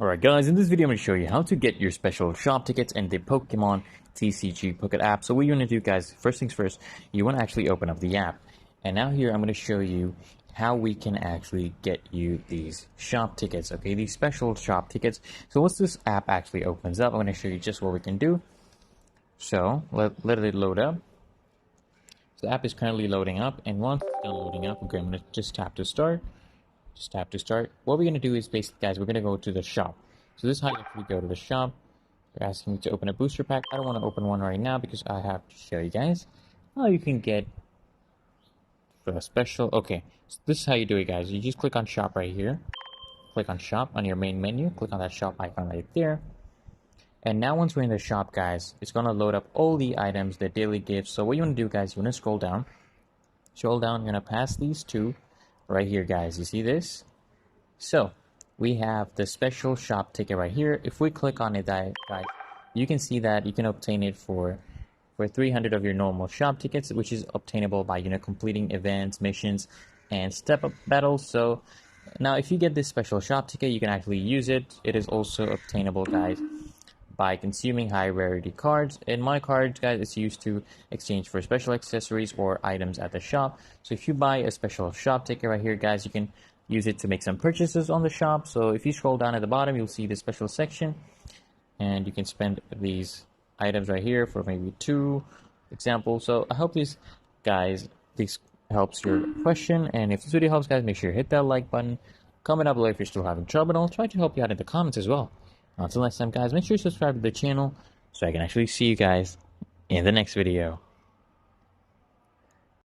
Alright guys, in this video I'm going to show you how to get your special shop tickets in the Pokemon TCG Pocket app. So what you want to do guys, first things first, you want to actually open up the app. And now here I'm going to show you how we can actually get you these shop tickets, okay, these special shop tickets. So once this app actually opens up, I'm going to show you just what we can do. So let it load up. So the app is currently loading up, and once it's done loading up, okay, I'm going to just tap to start. Just tap to start. What we're going to do is basically, guys, we're going to go to the shop. So this is how you actually go to the shop. They're asking me to open a booster pack. I don't want to open one right now because I have to show you guys how you can get for a special. Okay, so this is how you do it, guys. You just click on shop right here. Click on shop on your main menu. Click on that shop icon right there. And now once we're in the shop, guys, it's going to load up all the items, the daily gifts. So what you want to do, guys, you want to scroll down. Scroll down, you're going to pass these two. Right here, guys, you see this? So we have the special shop ticket right here. If we click on it, guys, you can see that you can obtain it for 300 of your normal shop tickets, which is obtainable by completing events, missions, and step-up battles. So now if you get this special shop ticket, you can actually use it. It is also obtainable, guys, by consuming high rarity cards. In my cards, guys, it's used to exchange for special accessories or items at the shop. So if you buy a special shop ticket right here, guys, you can use it to make some purchases on the shop. So if you scroll down at the bottom, you'll see the special section, and you can spend these items right here for maybe 2 examples. So I hope this helps your question, and if this video helps, guys, make sure you hit that like button, comment down below if you're still having trouble, and I'll try to help you out in the comments as well. Until next time, guys, make sure you subscribe to the channel so I can actually see you guys in the next video.